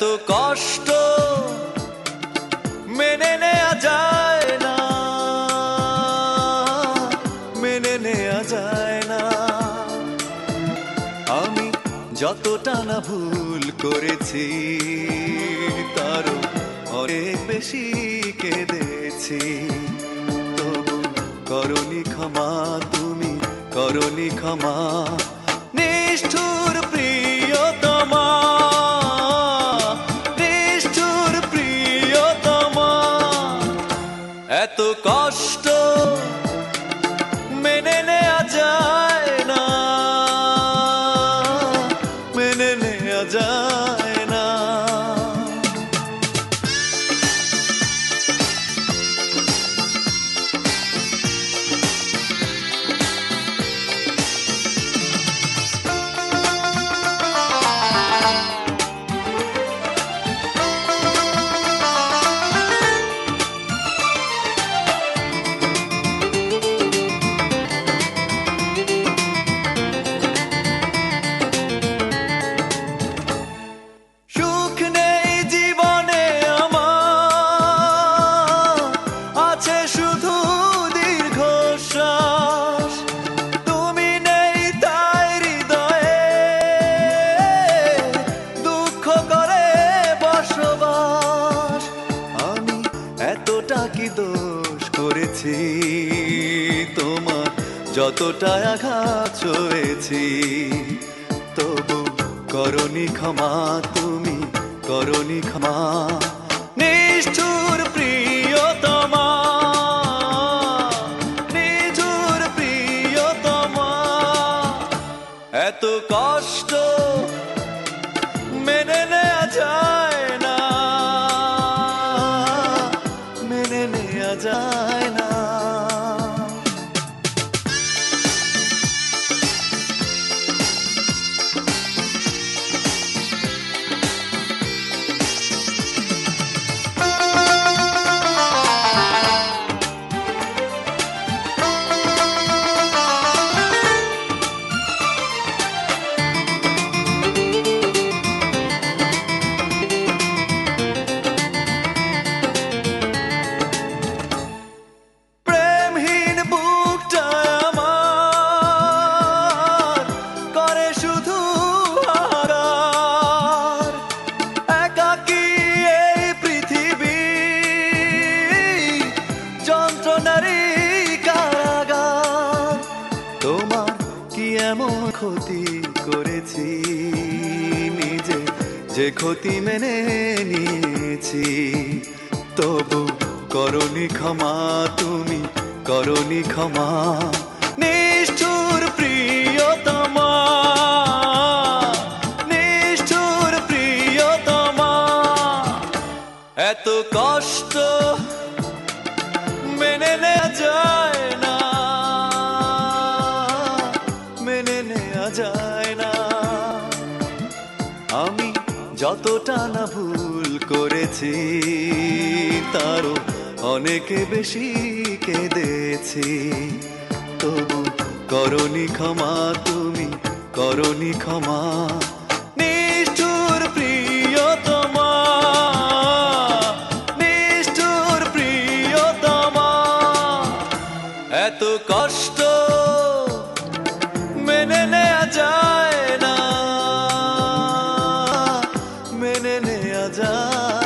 এত কষ্ট মেনে নেওয়া যায় না, মেনে নেওয়া যায় না। আমি যতটা না ভুল করেছি তারও অনেক বেশি কেঁদেছি, তবু করনি ক্ষমা, তুমি করনি ক্ষমা। নিষ্ঠুর প্রিয়তমা, নিষ্ঠুর প্রিয়তমা, এত কষ্ট মেনে নেওয়া যায় না, মেনে নেওয়া যায় না। কি দোষ করেছি তোমার, যতটা আঘাত হয়েছি, তবু করনি ক্ষমা, তুমি করনি ক্ষমা। নিষ্ঠুর প্রিয়তমা, নিষ্ঠুর প্রিয়তমা, এত কষ্ট মেনে নেওয়া যায় না, মেনে নেওয়া যায় না। এমন ক্ষতি করেছি নিজে, যে ক্ষতি মেনে নিয়েছি, তবু করনি ক্ষমা, তুমি করনি ক্ষমা। নিষ্ঠুর প্রিয়তমা, নিষ্ঠুর প্রিয়তমা, এত কষ্ট মেনে নেওয়া যায় না, মেনে নেওয়া যায় না। আমি যতটা না ভুল করেছি তারও অনেক বেশি কেঁদেছি, তবু করনি ক্ষমা, তুমি করনি ক্ষমা। নিষ্ঠুর প্রিয়তমা, নিষ্ঠুর প্রিয়তমা, এত কষ্ট মেনে নেওয়া যায় না, মেনে নেওয়া যায়।